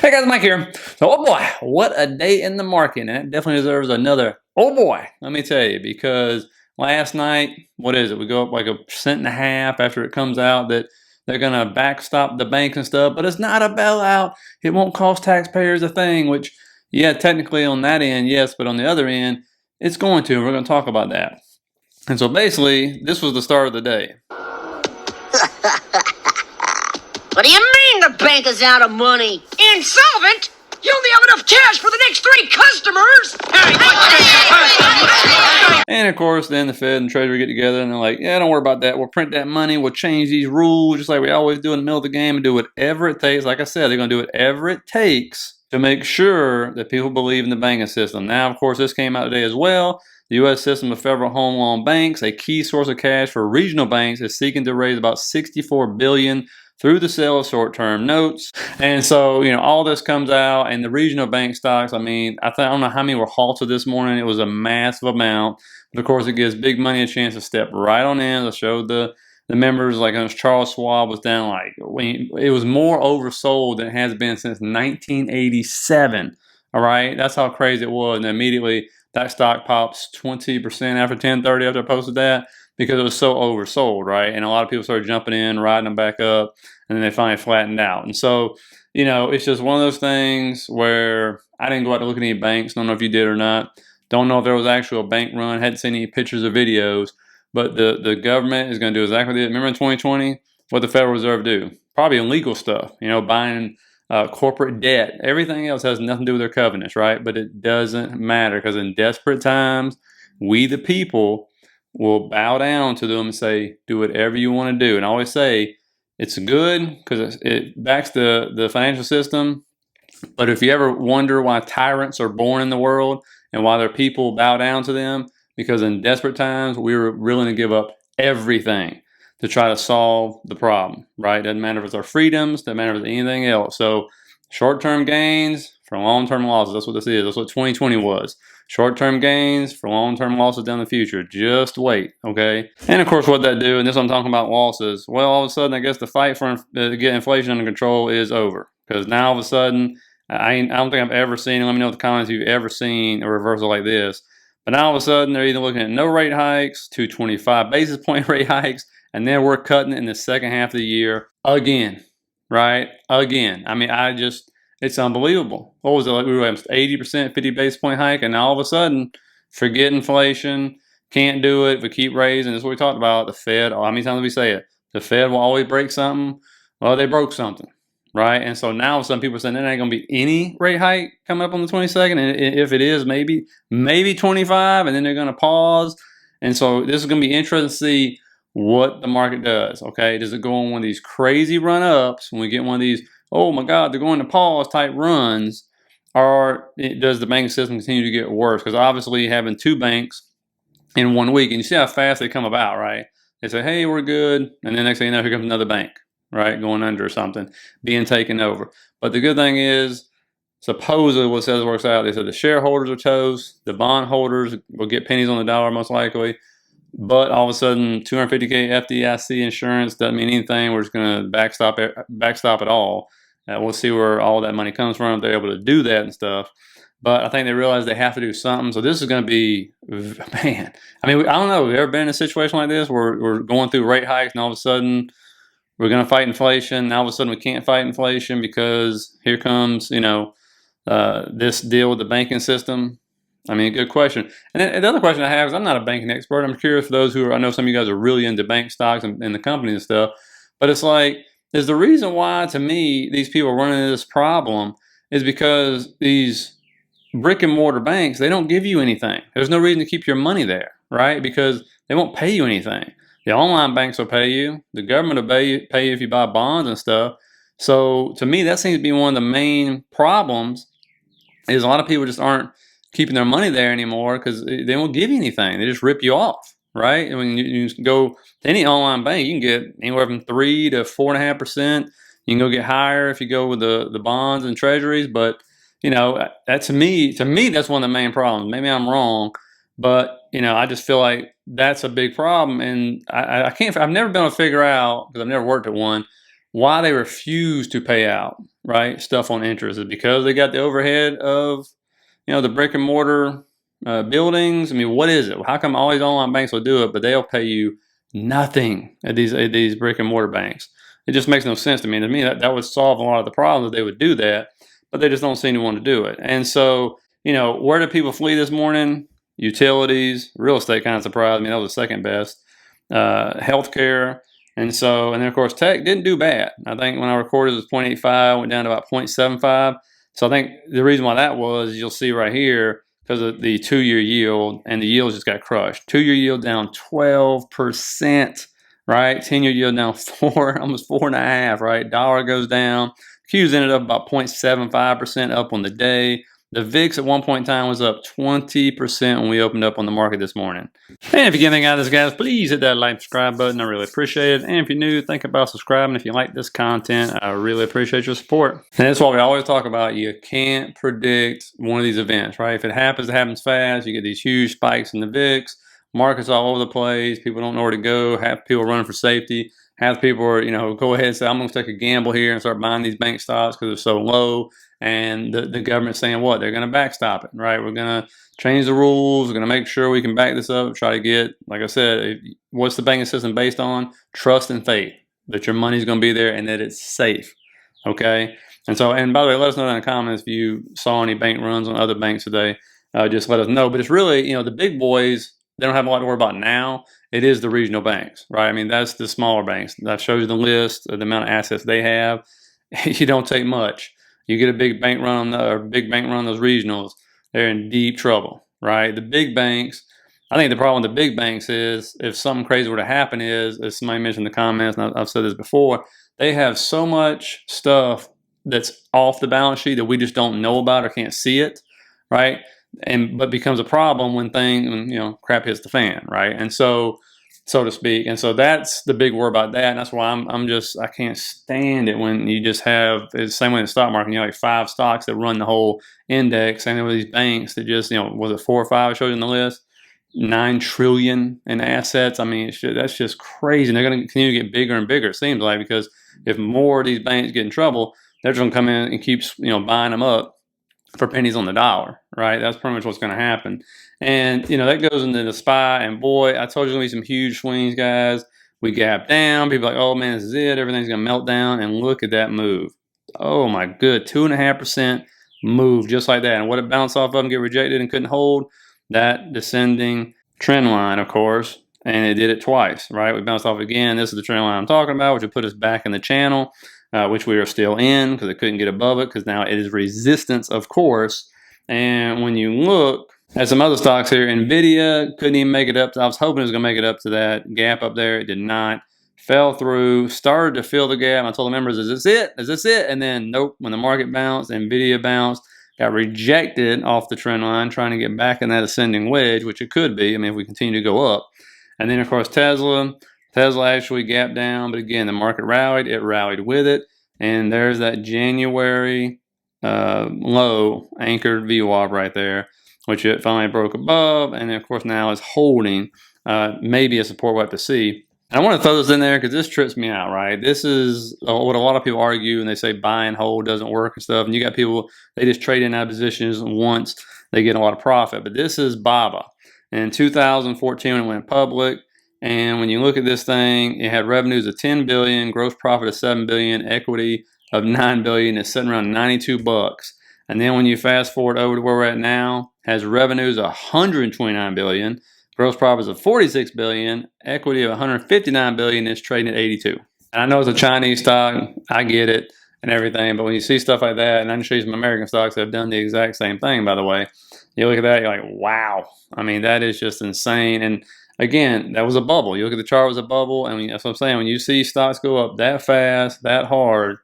Hey guys, Mike here. So, oh boy, what a day in the market. And it definitely deserves another, oh boy, let me tell you, because last night, what is it? We go up like 1.5% after it comes out that they're going to backstop the banks and stuff, but it's not a bailout. It won't cost taxpayers a thing, which, yeah, technically on that end, yes, but on the other end, it's going to. We're going to talk about that. And so basically, this was the start of the day. What do you mean the bank is out of money? Insolvent? You only have enough cash for the next 3 customers! And of course, then the Fed and Treasury get together and they're like, yeah, don't worry about that. We'll print that money. We'll change these rules just like we always do in the middle of the game and do whatever it takes. Like I said, they're going to do whatever it takes to make sure that people believe in the banking system. Now, of course, this came out today as well. The U.S. system of federal home loan banks, a key source of cash for regional banks, is seeking to raise about $64 billion through the sale of short-term notes. And so, all this comes out, and the regional bank stocks, I don't know how many were halted this morning. It was a massive amount. But of course, it gives big money a chance to step right on in. I showed the members, like Charles Schwab was down it was more oversold than it has been since 1987. All right, that's how crazy it was. And immediately that stock pops 20% after 10:30 after I posted that, because it was so oversold, right? And a lot of people started jumping in, riding them back up, and then they finally flattened out. And so, it's just one of those things where I didn't go out to look at any banks. Don't know if you did or not. Don't know if there was actually a bank run. Hadn't seen any pictures or videos. But the government is going to do exactly that. Remember in 2020, what the Federal Reserve do? Probably illegal stuff, buying corporate debt. Everything else has nothing to do with their covenants, right? But it doesn't matter, because in desperate times, we the people will bow down to them and say, do whatever you want to do. And I always say, it's good because it backs the financial system. But if you ever wonder why tyrants are born in the world and why their people bow down to them, because in desperate times, we were willing to give up everything to try to solve the problem, right? Doesn't matter if it's our freedoms, doesn't matter if it's anything else. So short-term gains for long-term losses, that's what this is. That's what 2020 was. Short-term gains for long-term losses down the future. Just wait, okay? And of course, what that do, and this I'm talking about losses, well, all of a sudden, I guess the fight for to get inflation under control is over. Because now all of a sudden, I don't think I've ever seen, let me know in the comments if you've ever seen a reversal like this. But now all of a sudden, they're either looking at no rate hikes to 25 basis point rate hikes, and then we're cutting it in the second half of the year again, right? Again. It's unbelievable. What was it like? We were at 80%, 50 basis point hike, and now all of a sudden, forget inflation, can't do it. We keep raising. That's what we talked about. The Fed, how many times do we say it? The Fed will always break something. Well, they broke something, right? And so now some people are saying there ain't going to be any rate hike coming up on the 22nd. And if it is, maybe 25, and then they're going to pause. And so this is going to be interesting to see what the market does, okay? Does it go on one of these crazy run-ups when we get one of these, oh my God, they're going to pause type runs, or does the banking system continue to get worse? Because obviously having 2 banks in 1 week, and you see how fast they come about, right? They say, hey, we're good, and then next thing you know, here comes another bank, right, going under or something, being taken over. But the good thing is, supposedly what says works out, they said the shareholders are toast, the bond holders will get pennies on the dollar most likely, but all of a sudden, $250K FDIC insurance doesn't mean anything. We're just going to backstop it all. We'll see where all that money comes from if they're able to do that and stuff. But I think they realize they have to do something. So this is going to be, man. I don't know. Have you ever been in a situation like this where we're going through rate hikes and all of a sudden we're going to fight inflation. Now all of a sudden we can't fight inflation because here comes, this deal with the banking system. Good question. And then the other question I have is, I'm not a banking expert. I'm curious for those I know some of you guys are really into bank stocks and the company and stuff. But it's like, is the reason why, to me, these people run into this problem is because these brick and mortar banks, they don't give you anything. There's no reason to keep your money there, right? Because they won't pay you anything. The online banks will pay you. The government will pay you if you buy bonds and stuff. So to me, that seems to be one of the main problems, is a lot of people just aren't keeping their money there anymore because they won't give you anything. They just rip you off, right? And when you go to any online bank, you can get anywhere from 3 to 4.5%. You can go get higher if you go with the bonds and treasuries. But that to me, that's one of the main problems. Maybe I'm wrong, but I just feel like that's a big problem. And I've never been able to figure out, because I've never worked at one, why they refuse to pay out, right, stuff on interest is because they got the overhead of, the brick and mortar buildings. I mean, what is it? How come all these online banks will do it, but they'll pay you nothing at these brick and mortar banks? It just makes no sense to me. To me, that would solve a lot of the problems if they would do that, but they just don't seem to want to do it. And so, where did people flee this morning? Utilities, real estate kind of surprised me. That was the second best. Healthcare. And then, of course, tech didn't do bad. I think when I recorded, it was 0.85, went down to about 0.75. So I think the reason why that was, you'll see right here, because of the 2-year yield, and the yield just got crushed. 2-year yield down 12%, right? 10-year yield down 4, almost 4.5, right? Dollar goes down. Q's ended up about 0.75% up on the day. The VIX at one point in time was up 20% when we opened up on the market this morning. And if you get anything out of this, guys, please hit that like and subscribe button. I really appreciate it. And if you're new, think about subscribing. If you like this content, I really appreciate your support. And that's why we always talk about, you can't predict one of these events, right? If it happens fast. You get these huge spikes in the VIX. Markets all over the place. People don't know where to go. Half people running for safety. Half people are, go ahead and say, I'm going to take a gamble here and start buying these bank stocks because they're so low. And the government's saying what? They're going to backstop it, right? We're going to change the rules. We're going to make sure we can back this up, try to get, like I said, what's the banking system based on? Trust and faith that your money's going to be there and that it's safe, okay? And by the way, let us know down in the comments if you saw any bank runs on other banks today. Just let us know. But it's really, the big boys, they don't have a lot to worry about now. It is the regional banks, right? I mean, that's the smaller banks. That shows you the list of the amount of assets they have. You don't take much. You get a big bank run on those regionals, they're in deep trouble, right? The big banks, I think the problem with the big banks is, if something crazy were to happen, is, as somebody mentioned in the comments, and I've said this before, they have so much stuff that's off the balance sheet that we just don't know about or can't see it, right? But becomes a problem when crap hits the fan, right? And so to speak. And so that's the big worry about that. And that's why I can't stand it when you just have, it's the same way in the stock market, like 5 stocks that run the whole index. And then with these banks that just, was it 4 or 5 I showed you on the list? 9 trillion in assets. I mean, that's just crazy. And they're going to continue to get bigger and bigger, it seems like, because if more of these banks get in trouble, they're just going to come in and keep, buying them up for pennies on the dollar, right? That's pretty much what's going to happen. And, that goes into the SPY. And boy, I told you there's going to be some huge swings, guys. We gap down. People are like, oh, man, this is it. Everything's going to melt down. And look at that move. Oh, my good. 2.5% move just like that. And what it bounced off of and get rejected and couldn't hold? That descending trend line, of course. And it did it twice, right? We bounced off again. This is the trend line I'm talking about, which would put us back in the channel. Which we are still in because it couldn't get above it, because now it is resistance, of course. And when you look at some other stocks here, NVIDIA couldn't even make it up. I was hoping it was going to make it up to that gap up there. It did not. Fell through, started to fill the gap. I told the members, is this it? Is this it? And then, nope, when the market bounced, NVIDIA bounced, got rejected off the trend line, trying to get back in that ascending wedge, which it could be, if we continue to go up. And then, of course, Tesla actually gapped down, but again, the market rallied. It rallied with it. And there's that January low anchored VWAP right there, which it finally broke above. And then, of course, now is holding maybe a support we'll have to see. And I want to throw this in there because this trips me out, right? This is what a lot of people argue, and they say buy and hold doesn't work and stuff. And you got people, they just trade in out of positions once they get a lot of profit. But this is BABA. In 2014, when it went public, and when you look at this thing, it had revenues of $10 billion, gross profit of $7 billion, equity of $9 billion. It's sitting around $92. And then when you fast forward over to where we're at now, has revenues of $129 billion, gross profits of $46 billion, equity of $159 billion. It's trading at 82. And I know it's a Chinese stock. I get it and everything. But when you see stuff like that, and I can show you some American stocks that have done the exact same thing, by the way, you look at that, you're like, wow. That is just insane. And again, that was a bubble. You look at the chart, it was a bubble. And that's what I'm saying. When you see stocks go up that fast, that hard,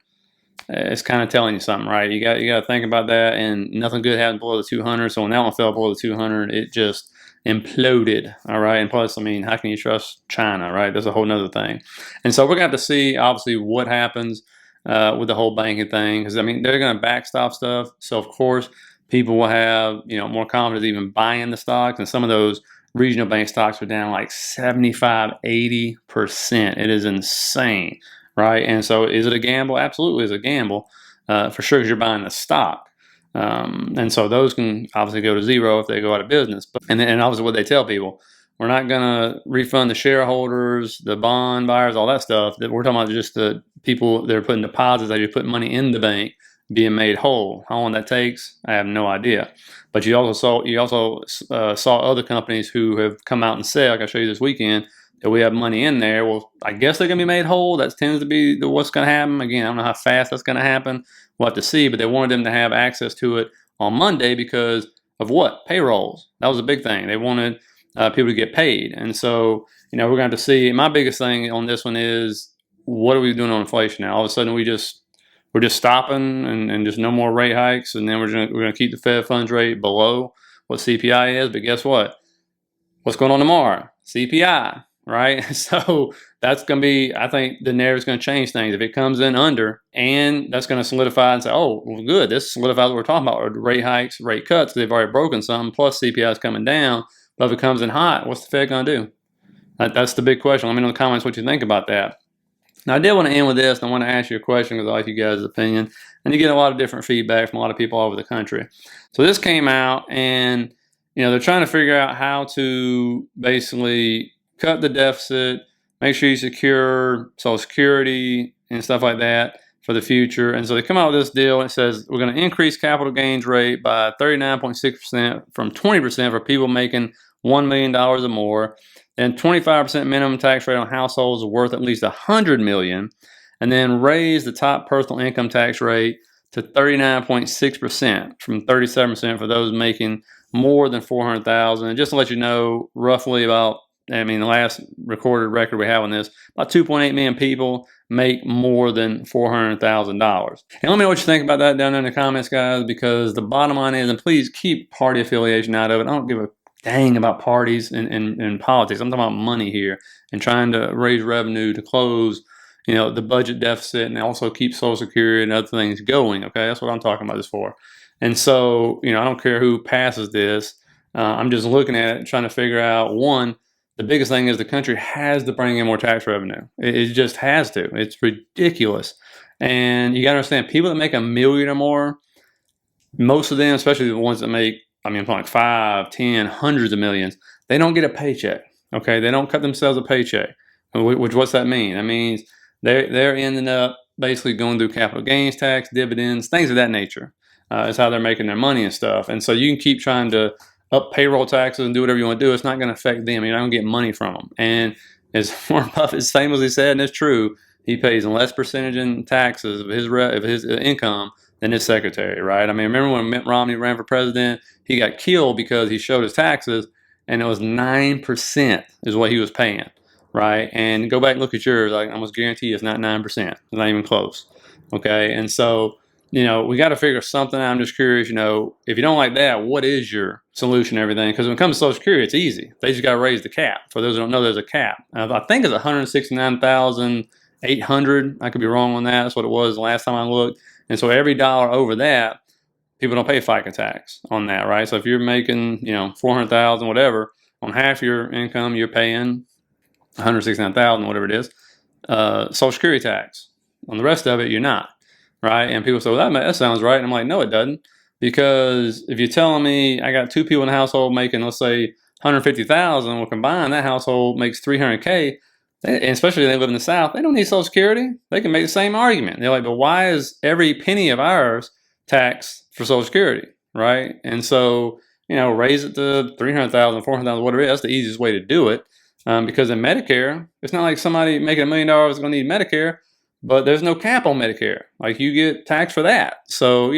it's kind of telling you something, right? You got to think about that. And nothing good happened below the 200. So when that one fell below the 200, it just imploded. All right. And plus, how can you trust China, right? That's a whole nother thing. And so we're going to have to see, obviously, what happens with the whole banking thing. Because, they're going to backstop stuff. So, of course, people will have, more confidence even buying the stocks. And some of those regional bank stocks are down like 75, 80%. It is insane, right? And so is it a gamble? Absolutely, it's a gamble. for sure, because you're buying the stock. And so those can obviously go to zero if they go out of business. And obviously what they tell people, we're not going to refund the shareholders, the bond buyers, all that stuff. That we're talking about just the people that are putting deposits, that you're putting money in the bank, being made whole. How long that takes, I have no idea. But you also saw other companies who have come out and said, like I showed you this weekend, that we have money in there. Well, I guess they're going to be made whole. That tends to be what's going to happen. Again, I don't know how fast that's going to happen. We'll have to see. But they wanted them to have access to it on Monday because of what? Payrolls. That was a big thing. They wanted people to get paid. And so, we're going to have to see. My biggest thing on this one is, what are we doing on inflation now? All of a sudden, we're just stopping and just no more rate hikes, and then we're going to keep the Fed funds rate below what CPI is. But guess what? What's going on tomorrow? CPI, right? So that's going to be, I think the narrative's going to change things. If it comes in under, and that's going to solidify and say, oh, well, good, this solidifies what we're talking about, or rate hikes, rate cuts, they've already broken some, plus CPI is coming down. But if it comes in hot, what's the Fed going to do? That's the big question. Let me know in the comments what you think about that. Now, I did want to end with this, and I want to ask you a question because I like you guys' opinion. And you get a lot of different feedback from a lot of people all over the country. So this came out, and they're trying to figure out how to basically cut the deficit, make sure you secure Social Security and stuff like that for the future. And so they come out with this deal, and it says we're going to increase capital gains rate by 39.6% from 20% for people making $1 million or more, and 25% minimum tax rate on households worth at least $100 million, and then raise the top personal income tax rate to 39.6% from 37% for those making more than $400,000. And just to let you know, roughly about, the last recorded record we have on this, about 2.8 million people make more than $400,000. And let me know what you think about that down in the comments, guys, because the bottom line is, and please keep party affiliation out of it. I don't give a dang about parties and politics. I'm talking about money here and trying to raise revenue to close, the budget deficit, and also keep Social Security and other things going. Okay, that's what I'm talking about this for. And so, I don't care who passes this. I'm just looking at it, trying to figure out, one, the biggest thing is the country has to bring in more tax revenue. It just has to. It's ridiculous. And you got to understand, people that make $1 million or more, most of them, especially the ones that make, I'm talking like 5, 10, hundreds of millions, they don't get a paycheck. Okay, they don't cut themselves a paycheck. Which what's that mean? That means they're ending up basically going through capital gains tax, dividends, things of that nature. Is how they're making their money and stuff. And so you can keep trying to up payroll taxes and do whatever you want to do. It's not going to affect them. You're not going to get money from them. And as Warren Buffett famously said, and it's true, he pays less percentage in taxes of his income than his secretary, right? Remember when Mitt Romney ran for president? He got killed because he showed his taxes, and it was 9% is what he was paying, right? And go back and look at yours. I almost guarantee it's not 9%. It's not even close, okay? And so, we got to figure something out. I'm just curious, if you don't like that, what is your solution to everything? Because when it comes to Social Security, it's easy. They just got to raise the cap. For those who don't know, there's a cap. I think it's 169,800. I could be wrong on that. That's what it was the last time I looked. And so every dollar over that, people don't pay FICA tax on that, right? So if you're making, $400,000, whatever, on half your income, you're paying $169,000, whatever it is, Social Security tax. On the rest of it, you're not. Right? And people say, well, that sounds right. And I'm like, no, it doesn't. Because if you're telling me I got two people in the household making, let's say, $150,000, well, combined, that household makes $300K, and especially if they live in the South, they don't need Social Security. They can make the same argument. They're like, but why is every penny of ours taxed for Social Security? Right? And so, raise it to $300,000, $400,000, whatever it is. That's the easiest way to do it. Because in Medicare, it's not like somebody making $1 million is going to need Medicare. But there's no cap on Medicare. Like, you get taxed for that. So,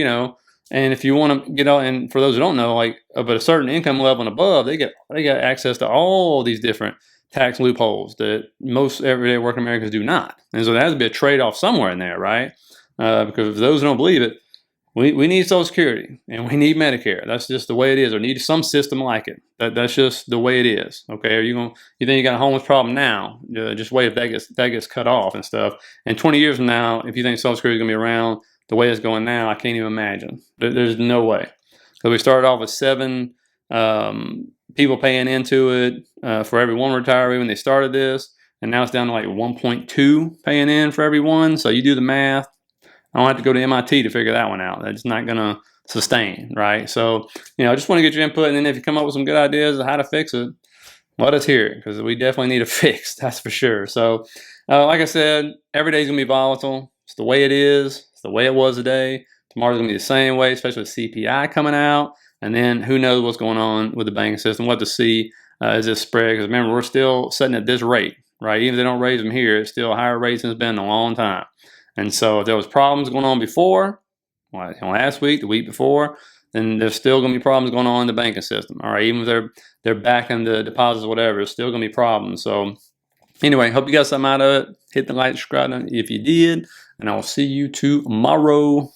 and if you want to get out, and for those who don't know, like, of a certain income level and above, they got access to all these different tax loopholes that most everyday working Americans do not. And so there has to be a trade-off somewhere in there, right? Because if those who don't believe it, we need Social Security and we need Medicare. That's just the way it is, or need some system like it. That's just the way it is. Okay, you think you got a homeless problem now? Just wait if that gets cut off and stuff. And 20 years from now, if you think Social Security is going to be around the way it's going now, I can't even imagine. There's no way. Because we started off with 7 people paying into it for every one retiree when they started this, and now it's down to like 1.2 paying in for every one. So you do the math. I don't have to go to MIT to figure that one out. That's not going to sustain, right? So, I just want to get your input. And then if you come up with some good ideas of how to fix it, let us hear it, because we definitely need a fix. That's for sure. So, like I said, every day's going to be volatile. It's the way it is. It's the way it was today. Tomorrow's going to be the same way, especially with CPI coming out. And then who knows what's going on with the banking system. We'll have to see as this spread. Because remember, we're still sitting at this rate, right? Even if they don't raise them here, it's still higher rates than it's been in a long time. And so if there was problems going on before, like last week, the week before, then there's still going to be problems going on in the banking system. All right, even if they're backing the deposits or whatever, there's still going to be problems. So anyway, hope you got something out of it. Hit the like, subscribe if you did, and I'll see you tomorrow.